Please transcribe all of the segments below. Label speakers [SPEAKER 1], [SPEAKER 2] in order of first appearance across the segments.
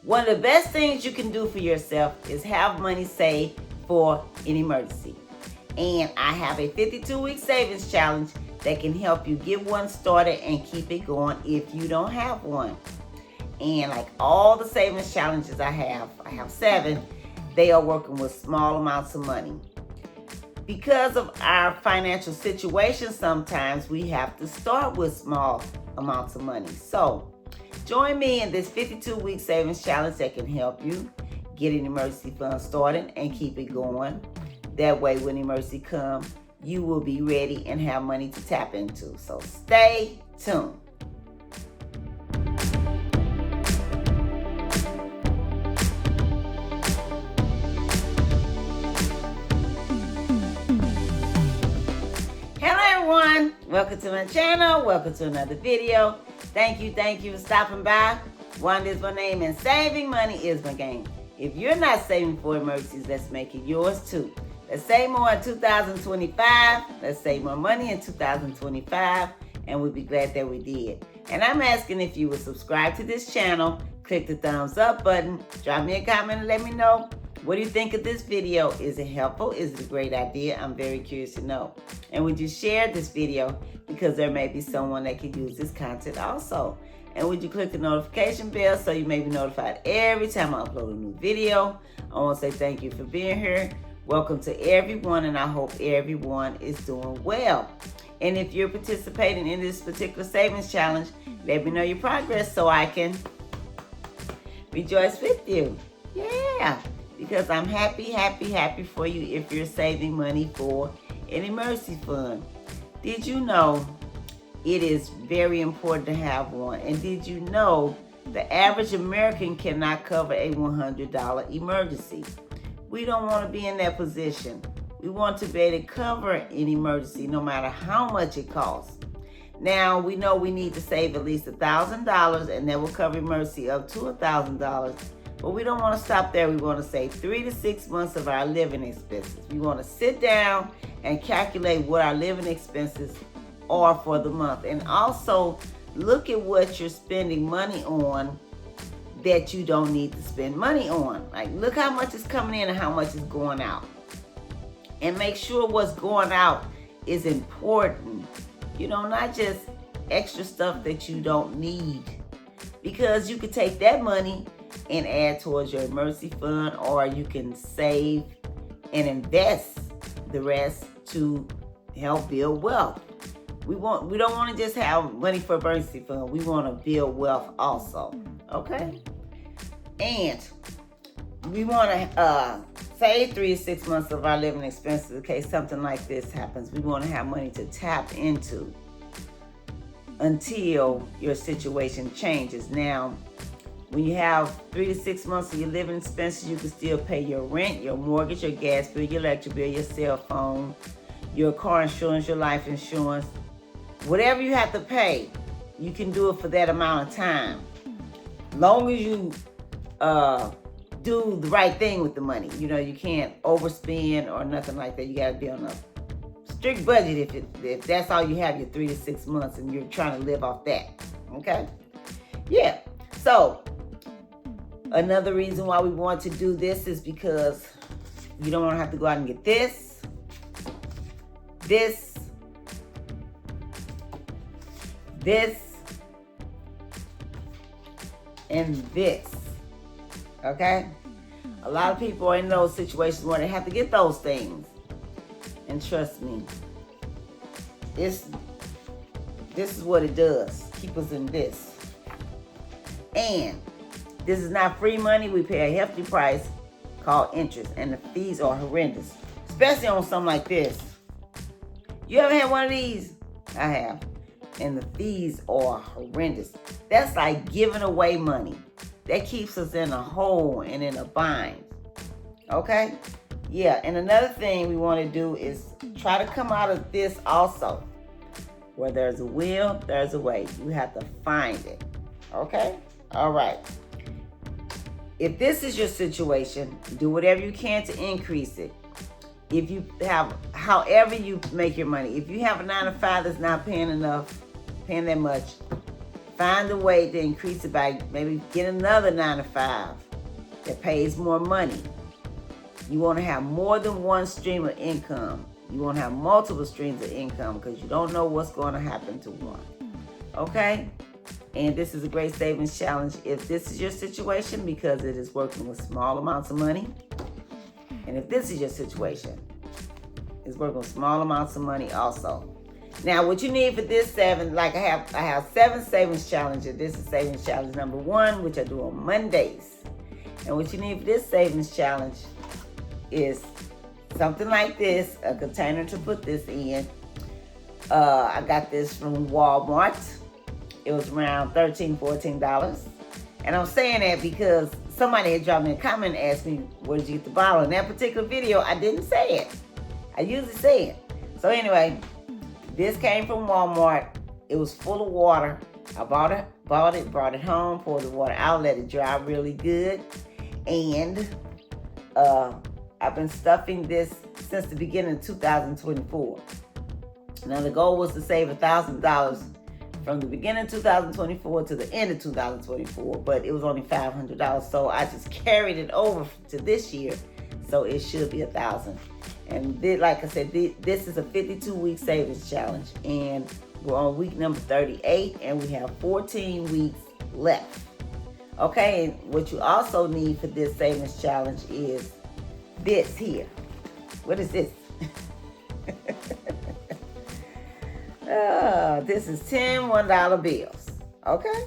[SPEAKER 1] One of the best things you can do for yourself is have money saved for an emergency. And I have a 52-week savings challenge that can help you get one started and keep it going if you don't have one. And like all the savings challenges I have 7, they are working with small amounts of money. Because of our financial situation, sometimes we have to start with small amounts of money. So join me in this 52-week savings challenge that can help you get an emergency fund started and keep it going. That way, when emergency comes, you will be ready and have money to tap into. So stay tuned. Welcome to my channel. Welcome to another video. Thank you for stopping by. Wanda is my name and saving money is my game. If you're not saving for emergencies, let's make it yours too. Let's save more in 2025. Let's save more money in 2025, and we'll be glad that we did. And I'm asking if you would subscribe to this channel, click the thumbs up button, drop me a comment and let me know, what do you think of this video? Is it helpful? Is it a great idea? I'm very curious to know. And would you share this video, because there may be someone that could use this content also. And would you click the notification bell so you may be notified every time I upload a new video. I want to say thank you for being here. Welcome to everyone, and I hope everyone is doing well. And if you're participating in this particular savings challenge, let me know your progress so I can rejoice with you. Yeah. Because I'm happy for you if you're saving money for an emergency fund. Did you know it is very important to have one? And did you know the average American cannot cover a $100 emergency? We don't want to be in that position. We want to be able to cover an emergency no matter how much it costs. Now, we know we need to save at least $1,000, and that will cover emergency up to $1,000. But we don't want to stop there. We want to save 3 to 6 months of our living expenses. We want to sit down and calculate what our living expenses are for the month. And also look at what you're spending money on that you don't need to spend money on. Like, look how much is coming in and how much is going out. And make sure what's going out is important. You know, not just extra stuff that you don't need. Because you could take that money and add towards your emergency fund, or you can save and invest the rest to help build wealth. We don't want to just have money for emergency fund. We want to build wealth also. Okay? And we want to save 3 to 6 months of our living expenses in case something like this happens. We want to have money to tap into until your situation changes. Now, when you have 3 to 6 months of your living expenses, you can still pay your rent, your mortgage, your gas bill, your electric bill, your cell phone, your car insurance, your life insurance. Whatever you have to pay, you can do it for that amount of time. Long as you do the right thing with the money. You know, you can't overspend or nothing like that. You got to be on a strict budget if that's all you have, your 3 to 6 months, and you're trying to live off that. Okay? Yeah. So, another reason why we want to do this is because you don't want to have to go out and get this, and this. Okay? A lot of people are in those situations where they have to get those things. And trust me, this is what it does. Keep us in this. And this is not free money. We pay a hefty price called interest, and the fees are horrendous, especially on something like this. You ever had one of these? I have. And the fees are horrendous. That's like giving away money. That keeps us in a hole and in a bind. Okay? Yeah, and another thing we want to do is try to come out of this also. Where there's a will, there's a way. You have to find it. Okay? All right. If this is your situation, do whatever you can to increase it. If you have, however you make your money. If you have a 9 to 5 that's not paying enough, paying that much, find a way to increase it by maybe get another 9 to 5 that pays more money. You want to have more than one stream of income. You want to have multiple streams of income because you don't know what's going to happen to one. Okay? And this is a great savings challenge if this is your situation, because it is working with small amounts of money. And if this is your situation, it's working with small amounts of money also. Now, what you need for this 7, like I have 7 savings challenges. This is savings challenge number 1, which I do on Mondays. And what you need for this savings challenge is something like this, a container to put this in. I got this from Walmart. It was around $13, $14. And I'm saying that because somebody had dropped me a comment and asked me, where did you get the bottle? In that particular video, I didn't say it. I usually say it. So anyway, this came from Walmart. It was full of water. I bought it, brought it home, poured the water out, let it dry really good. And I've been stuffing this since the beginning of 2024. Now the goal was to save $1,000 from the beginning of 2024 to the end of 2024, but it was only $500. So I just carried it over to this year. So it should be $1,000. And like I said, this is a 52-week savings challenge. And we're on week number 38, and we have 14 weeks left. Okay, and what you also need for this savings challenge is this here. What is this? This is 10 $1 bills. Okay?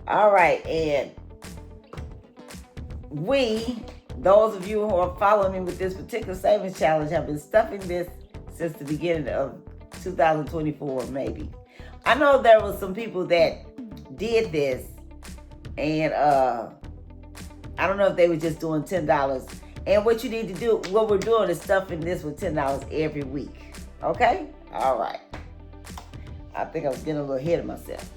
[SPEAKER 1] All right, and those of you who are following me with this particular savings challenge, have been stuffing this since the beginning of 2024, maybe. I know there was some people that did this, and I don't know if they were just doing $10. And what you need to do, what we're doing is stuffing this with $10 every week. Okay? All right. I think I was getting a little ahead of myself.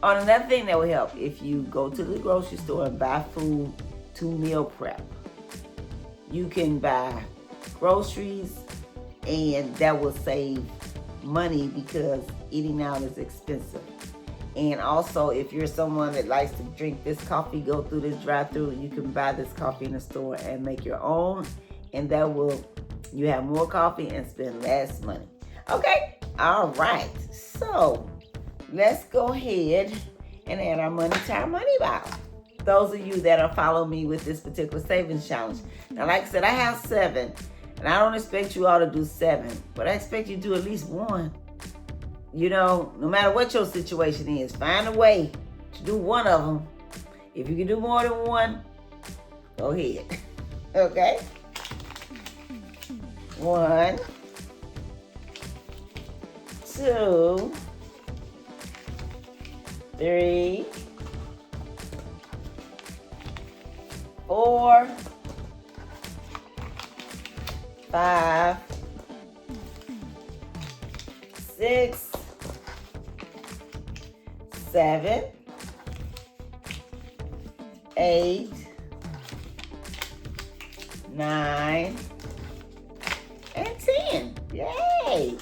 [SPEAKER 1] On another thing that will help, if you go to the grocery store and buy food to meal prep, you can buy groceries, and that will save money because eating out is expensive. And also, if you're someone that likes to drink this coffee, go through this drive-through, you can buy this coffee in the store and make your own, and that will, you have more coffee and spend less money. Okay? All right. So, let's go ahead and add our money to our money bottle. Those of you that are following me with this particular savings challenge. Now, like I said, I have 7, and I don't expect you all to do 7, but I expect you to do at least 1. You know, no matter what your situation is, find a way to do one of them. If you can do more than 1, go ahead. Okay? 1, 2, 3, 4, 5, 6, 7, 8, 9, and 10. Yay!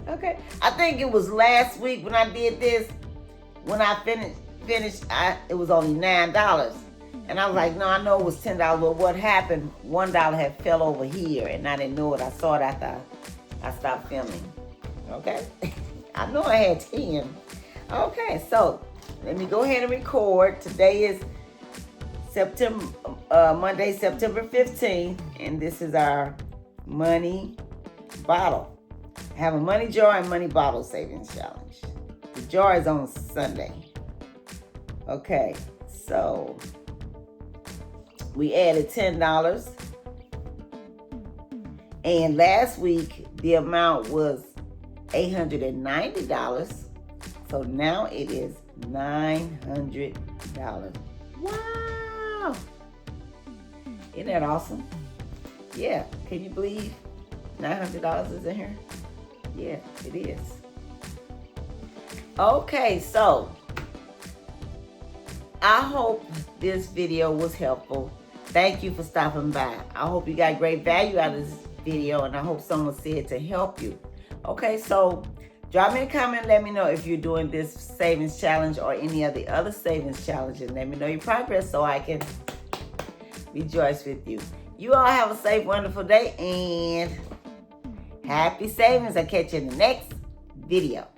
[SPEAKER 1] Okay. I think it was last week when I did this. When I finished, it was only $9. And I was like, no, I know it was $10. But what happened, $1 had fell over here, and I didn't know it. I saw it after I stopped filming. Okay? I know I had 10. Okay, so let me go ahead and record. Today is Monday, September 15th, and this is our money bottle. I have a money jar and money bottle savings challenge. The jar is on Sunday. Okay, so we added $10. And last week, the amount was $890. So now it is $900. Wow! Isn't that awesome? Yeah, can you believe $900 is in here? Yeah, it is. Okay, so I hope this video was helpful. Thank you for stopping by. I hope you got great value out of this video, and I hope someone said to help you. Okay, so Drop me a comment. Let me know if you're doing this savings challenge or any of the other savings challenges. Let me know your progress so I can rejoice with you. You all have a safe, wonderful day, and happy savings. I'll catch you in the next video.